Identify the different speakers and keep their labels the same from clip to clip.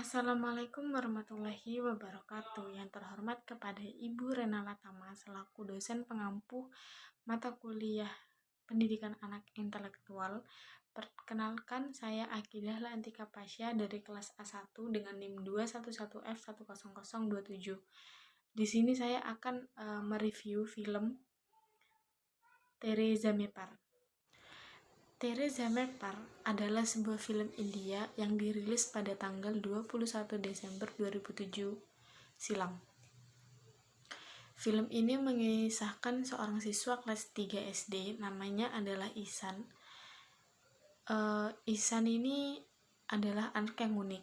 Speaker 1: Assalamualaikum warahmatullahi wabarakatuh. Yang terhormat kepada Ibu Renala Tama selaku dosen pengampu mata kuliah Pendidikan Anak Intelektual. Perkenalkan, saya Akidah Lantika Pasya dari kelas A1 dengan NIM 211F10027. Di sini saya akan mereview film Teresa Mepar. Teresa Mepar adalah sebuah film India yang dirilis pada tanggal 21 Desember 2007 silam. Film ini mengisahkan seorang siswa kelas 3 SD, namanya adalah Ihsan. Ihsan ini adalah anak yang unik.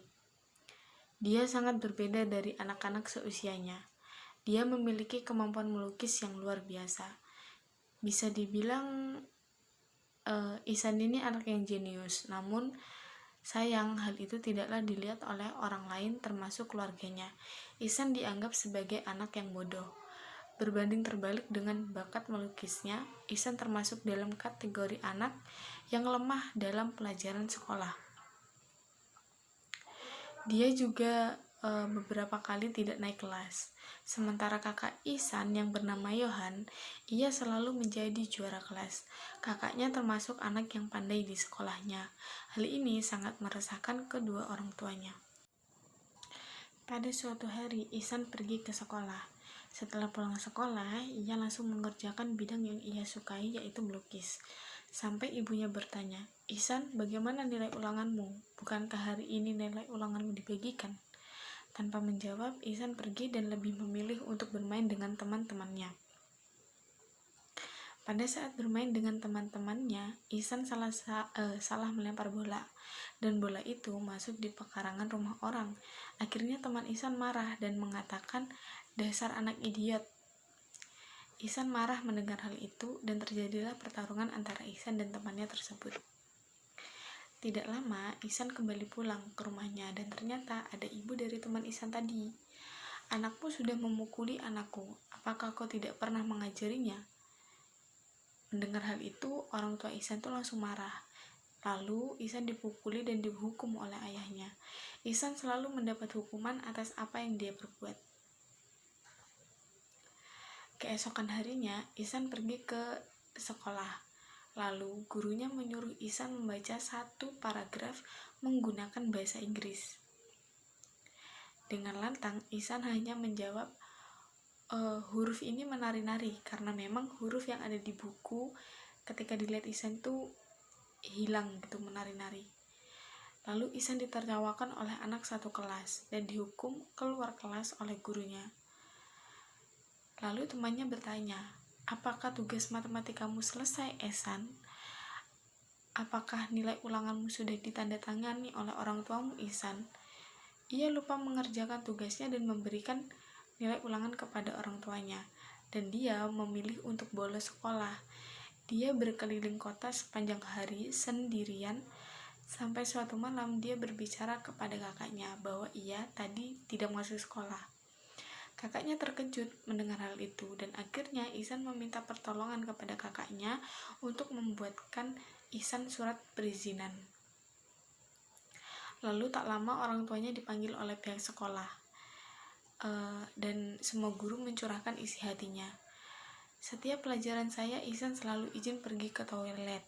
Speaker 1: Dia sangat berbeda dari anak-anak seusianya. Dia memiliki kemampuan melukis yang luar biasa. Bisa dibilang Ihsan ini anak yang jenius, namun sayang hal itu tidaklah dilihat oleh orang lain termasuk keluarganya. Ihsan dianggap sebagai anak yang bodoh. Berbanding terbalik dengan bakat melukisnya, Ihsan termasuk dalam kategori anak yang lemah dalam pelajaran sekolah. Dia juga beberapa kali tidak naik kelas. Sementara kakak Ihsan yang bernama Yohan, ia selalu menjadi juara kelas. Kakaknya termasuk anak yang pandai di sekolahnya. Hal ini sangat meresahkan kedua orang tuanya. Pada suatu hari, Ihsan pergi ke sekolah. Setelah pulang sekolah, ia langsung mengerjakan bidang yang ia sukai, yaitu melukis. Sampai ibunya bertanya, "Ihsan, bagaimana nilai ulanganmu? Bukankah hari ini nilai ulanganmu dibagikan?" Tanpa menjawab, Ihsan pergi dan lebih memilih untuk bermain dengan teman-temannya. Pada saat bermain dengan teman-temannya, Ihsan salah melempar bola, dan bola itu masuk di pekarangan rumah orang. Akhirnya teman Ihsan marah dan mengatakan, "Dasar anak idiot." Ihsan marah mendengar hal itu, dan terjadilah pertarungan antara Ihsan dan temannya tersebut. Tidak lama, Ihsan kembali pulang ke rumahnya dan ternyata ada ibu dari teman Ihsan tadi. "Anakmu sudah memukuli anakku, apakah kau tidak pernah mengajarinya?" Mendengar hal itu, orang tua Ihsan itu langsung marah. Lalu, Ihsan dipukuli dan dihukum oleh ayahnya. Ihsan selalu mendapat hukuman atas apa yang dia perbuat. Keesokan harinya, Ihsan pergi ke sekolah. Lalu, gurunya menyuruh Ihsan membaca satu paragraf menggunakan bahasa Inggris. Dengan lantang, Ihsan hanya menjawab, huruf ini menari-nari, karena memang huruf yang ada di buku ketika dilihat Ihsan itu hilang gitu, menari-nari. Lalu Ihsan ditertawakan oleh anak satu kelas dan dihukum keluar kelas oleh gurunya. Lalu temannya bertanya, "Apakah tugas matematikamu selesai, Ihsan? Apakah nilai ulanganmu sudah ditandatangani oleh orang tuamu, Ihsan?" Ia lupa mengerjakan tugasnya dan memberikan nilai ulangan kepada orang tuanya, dan dia memilih untuk bolos sekolah. Dia berkeliling kota sepanjang hari sendirian, sampai suatu malam dia berbicara kepada kakaknya bahwa ia tadi tidak masuk sekolah. Kakaknya terkejut mendengar hal itu, dan akhirnya Ihsan meminta pertolongan kepada kakaknya untuk membuatkan Ihsan surat perizinan. Lalu tak lama orang tuanya dipanggil oleh pihak sekolah, dan semua guru mencurahkan isi hatinya. "Setiap pelajaran saya, Ihsan selalu izin pergi ke toilet.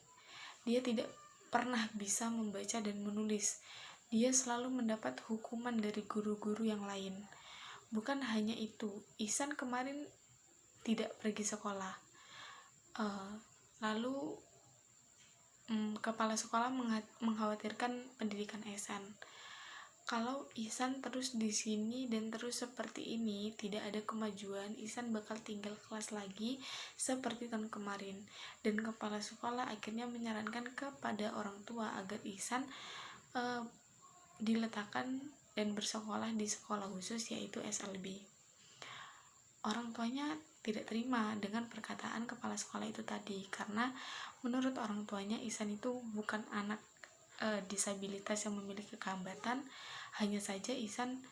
Speaker 1: Dia tidak pernah bisa membaca dan menulis. Dia selalu mendapat hukuman dari guru-guru yang lain. Bukan hanya itu, Ihsan kemarin tidak pergi sekolah." Lalu kepala sekolah mengkhawatirkan pendidikan Ihsan. Kalau Ihsan terus di sini dan terus seperti ini, tidak ada kemajuan, Ihsan bakal tinggal kelas lagi seperti tahun kemarin. Dan kepala sekolah akhirnya menyarankan kepada orang tua agar Ihsan diletakkan dan bersekolah di sekolah khusus, yaitu SLB. Orang tuanya tidak terima dengan perkataan kepala sekolah itu tadi, karena menurut orang tuanya Ihsan itu bukan anak disabilitas yang memiliki kehambatan, hanya saja Ihsan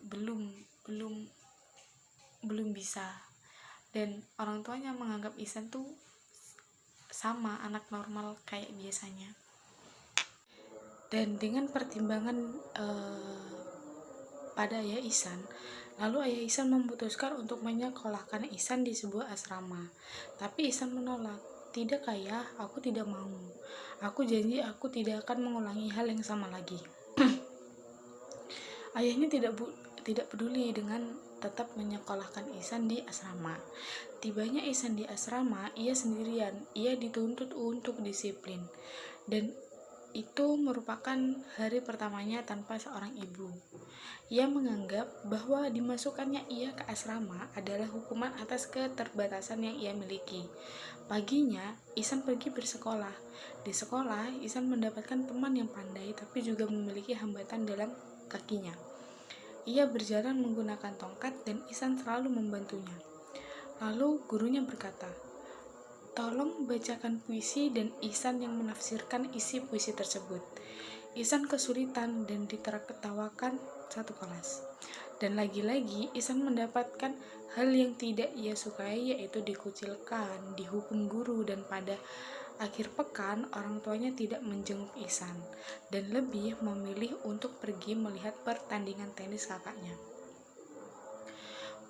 Speaker 1: belum bisa, dan orang tuanya menganggap Ihsan tuh sama anak normal kayak biasanya. Dan dengan pertimbangan pada ayah Ihsan, lalu ayah Ihsan memutuskan untuk menyekolahkan Ihsan di sebuah asrama. Tapi Ihsan menolak. Tidak ayah, aku tidak mau. Aku janji aku tidak akan mengulangi hal yang sama lagi. Ayahnya tidak peduli dengan tetap menyekolahkan Ihsan di asrama. Tibanya Ihsan di asrama, ia sendirian. Ia dituntut untuk disiplin. Dan itu merupakan hari pertamanya tanpa seorang ibu. Ia menganggap bahwa dimasukkannya ia ke asrama adalah hukuman atas keterbatasan yang ia miliki. Paginya, Ihsan pergi bersekolah. Di sekolah, Ihsan mendapatkan teman yang pandai tapi juga memiliki hambatan dalam kakinya. Ia berjalan menggunakan tongkat dan Ihsan selalu membantunya. Lalu gurunya berkata, "Tolong bacakan puisi," dan Ihsan yang menafsirkan isi puisi tersebut. Ihsan kesulitan dan ditertawakan satu kelas. Dan lagi-lagi Ihsan mendapatkan hal yang tidak ia sukai, yaitu dikucilkan, dihukum guru, dan pada akhir pekan orang tuanya tidak menjenguk Ihsan dan lebih memilih untuk pergi melihat pertandingan tenis kakaknya.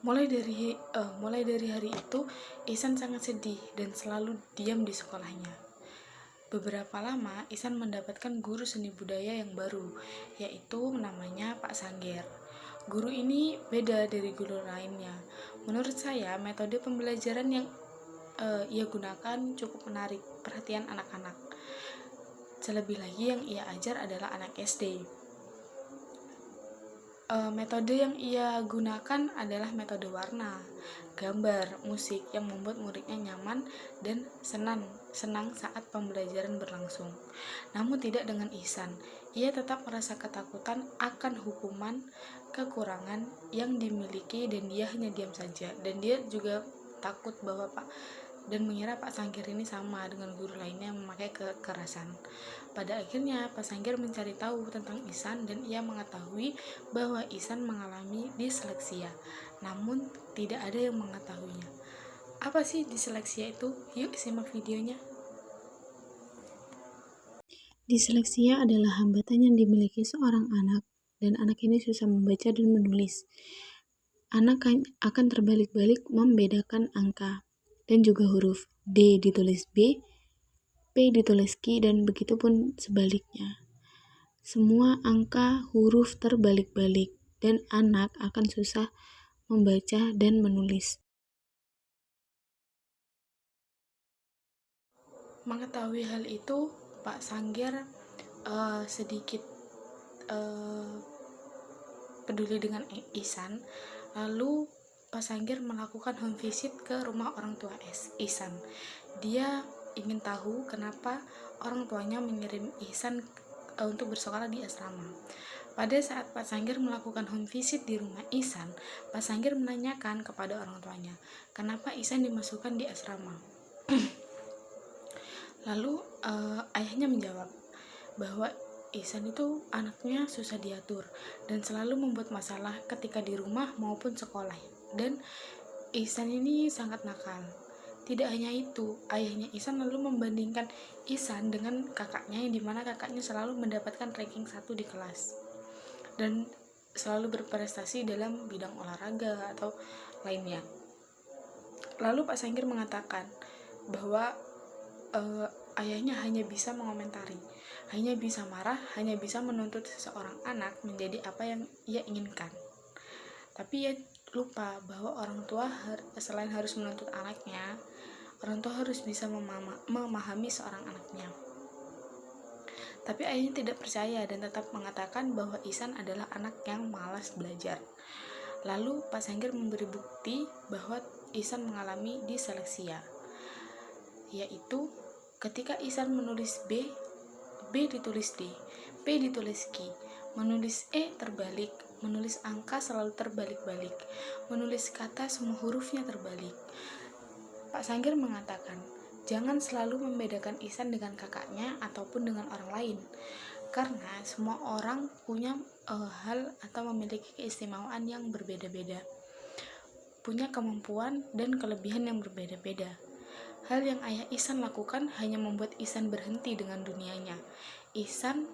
Speaker 1: Mulai dari hari itu, Ihsan sangat sedih dan selalu diam di sekolahnya. Beberapa lama, Ihsan mendapatkan guru seni budaya yang baru, yaitu namanya Pak Sangger. Guru ini beda dari guru lainnya. Menurut saya, metode pembelajaran yang ia gunakan cukup menarik perhatian anak-anak. Terlebih lagi yang ia ajar adalah anak SD. Metode yang ia gunakan adalah metode warna, gambar, musik yang membuat muridnya nyaman dan senang saat pembelajaran berlangsung. Namun tidak dengan Ihsan. Ia tetap merasa ketakutan akan hukuman kekurangan yang dimiliki dan dia hanya diam saja. Dan dia juga takut bahwa dan mengira Pak Sangger ini sama dengan guru lainnya memakai kekerasan. Pada akhirnya Pak Sangger mencari tahu tentang Ihsan dan ia mengetahui bahwa Ihsan mengalami disleksia, namun tidak ada yang mengetahuinya. Apa sih disleksia itu? Yuk simak videonya.
Speaker 2: Disleksia adalah hambatan yang dimiliki seorang anak, dan anak ini susah membaca dan menulis. Anak akan terbalik-balik membedakan angka dan juga huruf. D ditulis B, P ditulis Q, dan begitu pun sebaliknya. Semua angka huruf terbalik-balik, dan anak akan susah membaca dan menulis.
Speaker 1: Mengetahui hal itu, Pak Sangger sedikit peduli dengan Ihsan. Lalu Pak Sangger melakukan home visit ke rumah orang tua Ihsan. Dia ingin tahu kenapa orang tuanya mengirim Ihsan untuk bersekolah di asrama. Pada saat Pak Sangger melakukan home visit di rumah Ihsan, Pak Sangger menanyakan kepada orang tuanya, kenapa Ihsan dimasukkan di asrama. Lalu ayahnya menjawab bahwa Ihsan itu anaknya susah diatur dan selalu membuat masalah ketika di rumah maupun sekolah. Dan Ihsan ini sangat nakal. Tidak hanya itu, ayahnya Ihsan lalu membandingkan Ihsan dengan kakaknya, yang dimana kakaknya selalu mendapatkan ranking 1 di kelas dan selalu berprestasi dalam bidang olahraga atau lainnya. Lalu Pak Sangger mengatakan bahwa ayahnya hanya bisa mengomentari, hanya bisa marah, hanya bisa menuntut seseorang anak menjadi apa yang ia inginkan. Tapi ia lupa bahwa orang tua selain harus menuntut anaknya, orang tua harus bisa memahami seorang anaknya. Tapi ayahnya tidak percaya dan tetap mengatakan bahwa Ihsan adalah anak yang malas belajar. Lalu Pak Sangger memberi bukti bahwa Ihsan mengalami disleksia, yaitu ketika Ihsan menulis B ditulis D, P ditulis Q, menulis E terbalik, menulis angka selalu terbalik-balik, menulis kata semua hurufnya terbalik. Pak Sangger mengatakan, jangan selalu membedakan Ihsan dengan kakaknya ataupun dengan orang lain, karena semua orang punya hal atau memiliki keistimewaan yang berbeda-beda, punya kemampuan dan kelebihan yang berbeda-beda. Hal yang ayah Ihsan lakukan hanya membuat Ihsan berhenti dengan dunianya. Ihsan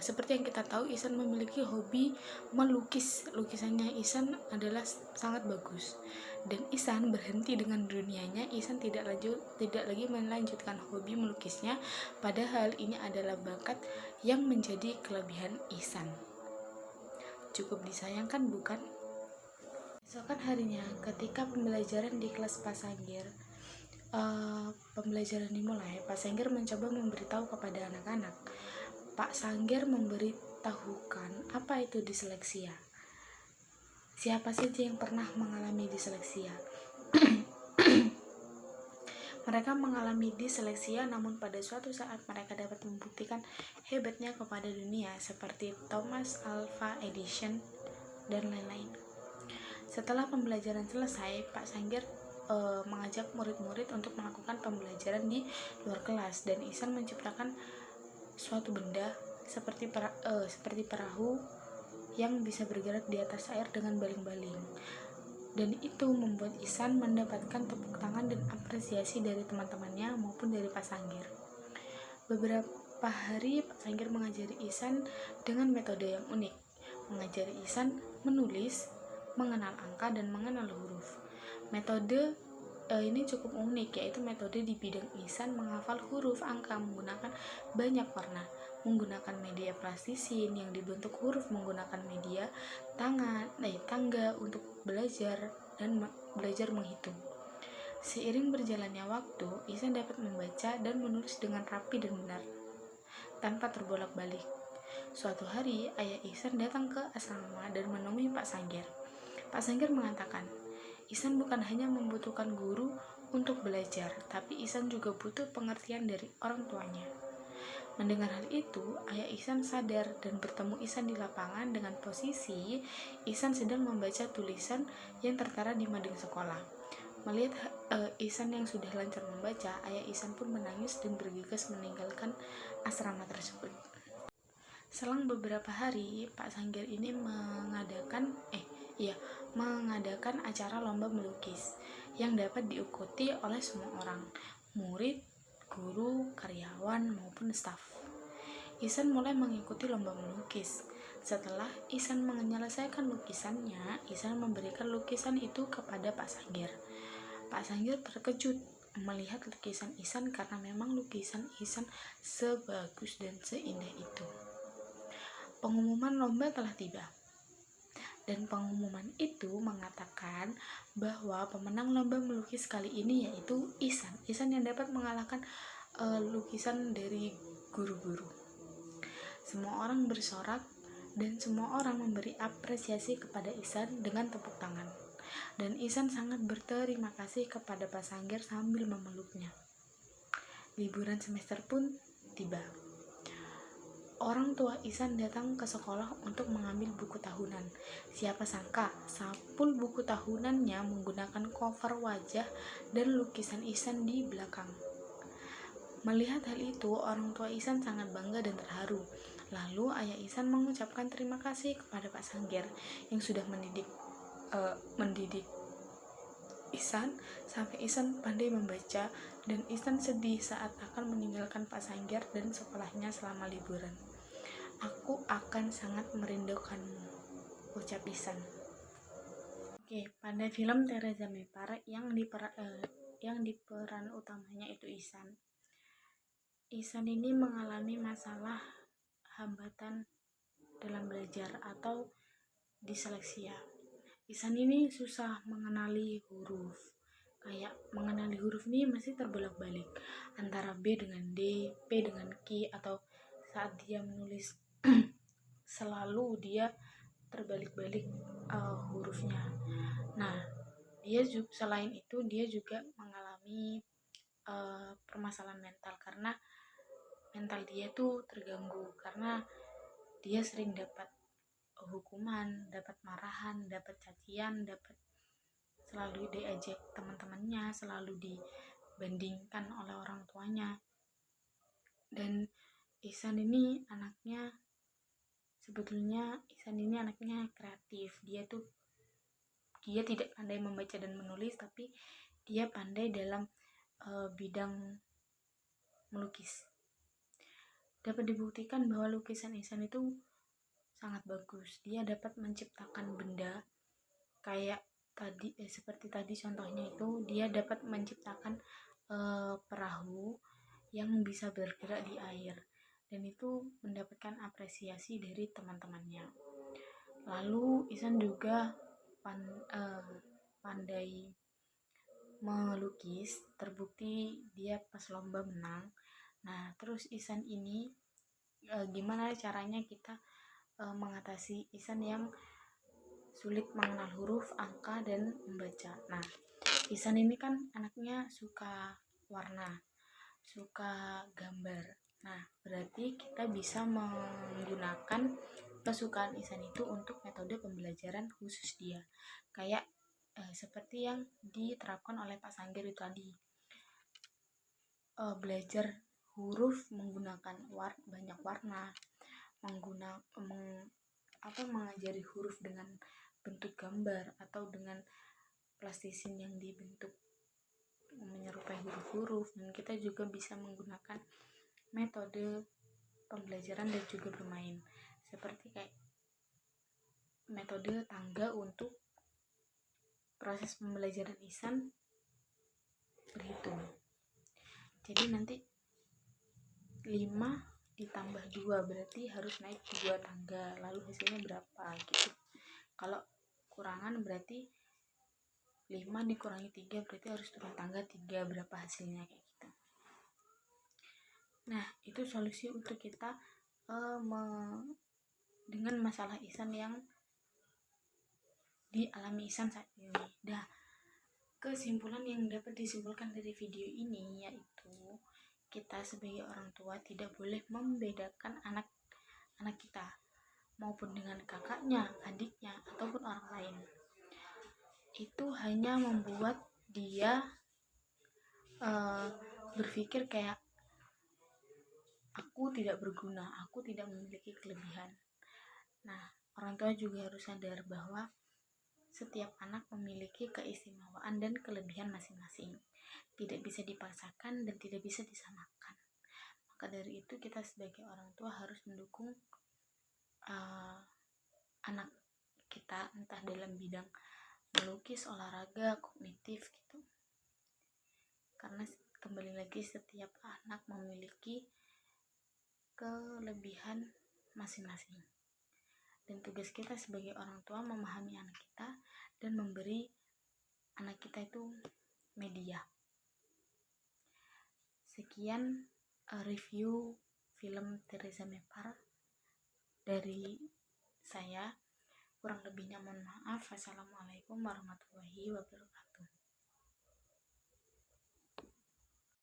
Speaker 1: Seperti yang kita tahu, Ihsan memiliki hobi melukis. Lukisannya Ihsan adalah sangat bagus. Dan Ihsan berhenti dengan dunianya. Ihsan tidak lagi melanjutkan hobi melukisnya, padahal ini adalah bakat yang menjadi kelebihan Ihsan. Cukup disayangkan, bukan? Esokan harinya, ketika pembelajaran di kelas Pak Sanggir, pembelajaran dimulai, Pak Sanggir mencoba memberitahu kepada anak-anak. Pak Sanggir memberitahukan apa itu disleksia. Siapa saja yang pernah mengalami disleksia? Mereka mengalami disleksia, namun pada suatu saat mereka dapat membuktikan hebatnya kepada dunia, seperti Thomas Alva Edison dan lain-lain. Setelah pembelajaran selesai, Pak Sanggir mengajak murid-murid untuk melakukan pembelajaran di luar kelas, dan Ihsan menciptakan suatu benda seperti perahu yang bisa bergerak di atas air dengan baling-baling. Dan itu membuat Ihsan mendapatkan tepuk tangan dan apresiasi dari teman-temannya maupun dari Pak Sanggir. Beberapa hari Pak Sanggir mengajari Ihsan dengan metode yang unik, mengajari Ihsan menulis, mengenal angka, dan mengenal huruf. Metode ini cukup unik, yaitu metode di bidang Ihsan menghafal huruf angka menggunakan banyak warna, menggunakan media plastisin yang dibentuk huruf menggunakan media tangga untuk belajar dan belajar menghitung. Seiring berjalannya waktu, Ihsan dapat membaca dan menulis dengan rapi dan benar, tanpa terbolak-balik. Suatu hari, ayah Ihsan datang ke asrama dan menemui Pak Sanggir. Pak Sanggir mengatakan, Ihsan bukan hanya membutuhkan guru untuk belajar, tapi Ihsan juga butuh pengertian dari orang tuanya. Mendengar hal itu, ayah Ihsan sadar dan bertemu Ihsan di lapangan dengan posisi Ihsan sedang membaca tulisan yang tertera di mading sekolah. Melihat Ihsan yang sudah lancar membaca, ayah Ihsan pun menangis dan bergegas meninggalkan asrama tersebut. Selang beberapa hari, Pak Sanggir ini mengadakan acara lomba melukis yang dapat diikuti oleh semua orang, murid, guru, karyawan, maupun staf. Ihsan mulai mengikuti lomba melukis. Setelah Ihsan menyelesaikan lukisannya, Ihsan memberikan lukisan itu kepada Pak Sanggir. Pak Sanggir terkejut melihat lukisan Ihsan karena memang lukisan Ihsan sebagus dan seindah itu. Pengumuman lomba telah tiba, dan pengumuman itu mengatakan bahwa pemenang lomba melukis kali ini yaitu Ihsan. Ihsan yang dapat mengalahkan lukisan dari guru-guru. Semua orang bersorak dan semua orang memberi apresiasi kepada Ihsan dengan tepuk tangan. Dan Ihsan sangat berterima kasih kepada Pak Sanggir sambil memeluknya. Liburan semester pun tiba. Orang tua Ihsan datang ke sekolah untuk mengambil buku tahunan. Siapa sangka, sampul buku tahunannya menggunakan cover wajah dan lukisan Ihsan di belakang. Melihat hal itu, orang tua Ihsan sangat bangga dan terharu. Lalu ayah Ihsan mengucapkan terima kasih kepada Pak Sanggir yang sudah mendidik Ihsan sampai Ihsan pandai membaca, dan Ihsan sedih saat akan meninggalkan Pak Sanggir dan sekolahnya selama liburan. Aku akan sangat merindukanmu, ucap Ihsan. Oke, pada film Teresa Mepar yang di peran utamanya itu Ihsan. Ihsan ini mengalami masalah hambatan dalam belajar atau disleksia. Ihsan ini susah mengenali huruf. Kayak mengenali huruf ini masih terbolak-balik antara B dengan D, P dengan Q, atau saat dia menulis selalu dia terbalik-balik hurufnya. Nah, selain itu dia juga mengalami permasalahan mental, karena mental dia tuh terganggu karena dia sering dapat hukuman, dapat marahan, dapat cacian, selalu diajak teman-temannya, selalu dibandingkan oleh orang tuanya. Dan Ihsan ini anaknya kreatif. Dia tidak pandai membaca dan menulis, tapi dia pandai dalam bidang melukis. dapat dibuktikan bahwa lukisan Ihsan itu sangat bagus. Dia dapat menciptakan benda kayak tadi seperti tadi contohnya itu dia dapat menciptakan perahu yang bisa bergerak di air, dan itu mendapatkan apresiasi dari teman-temannya. Lalu Ihsan juga pandai melukis, terbukti dia pas lomba menang. Nah, terus Ihsan ini gimana caranya kita mengatasi Ihsan yang sulit mengenal huruf, angka, dan membaca. Nah, Ihsan ini kan anaknya suka warna, suka gambar. Nah, berarti kita bisa menggunakan kesukaan Ihsan itu untuk metode pembelajaran khusus dia. Kayak seperti yang diterapkan oleh Pak Sanggir itu tadi. Belajar huruf menggunakan banyak warna, mengajari huruf dengan bentuk gambar atau dengan plastisin yang dibentuk menyerupai huruf-huruf, dan kita juga bisa menggunakan metode pembelajaran dan juga bermain seperti kayak metode tangga untuk proses pembelajaran Ihsan berhitung. Jadi nanti 5 ditambah 2 berarti harus naik 2 tangga, lalu hasilnya berapa gitu. Kalau kurangan berarti 5 dikurangi 3 berarti harus turun tangga 3, berapa hasilnya kayak gitu. Nah, itu solusi untuk kita dengan masalah Ihsan yang dialami Ihsan saat ini. Dah, kesimpulan yang dapat disimpulkan dari video ini yaitu kita sebagai orang tua tidak boleh membedakan anak kita maupun dengan kakaknya, adiknya, ataupun orang lain. Itu hanya membuat dia berpikir kayak aku tidak berguna, aku tidak memiliki kelebihan. Nah, orang tua juga harus sadar bahwa setiap anak memiliki keistimewaan dan kelebihan masing-masing, tidak bisa dipaksakan dan tidak bisa disamakan. Maka dari itu kita sebagai orang tua harus mendukung anak kita entah dalam bidang melukis, olahraga, kognitif gitu. Karena kembali lagi setiap anak memiliki kelebihan masing-masing. Dan tugas kita sebagai orang tua memahami anak kita dan memberi anak kita itu media. Sekian review film Teresa Mepar dari saya. Kurang lebihnya mohon maaf. Wassalamualaikum warahmatullahi wabarakatuh.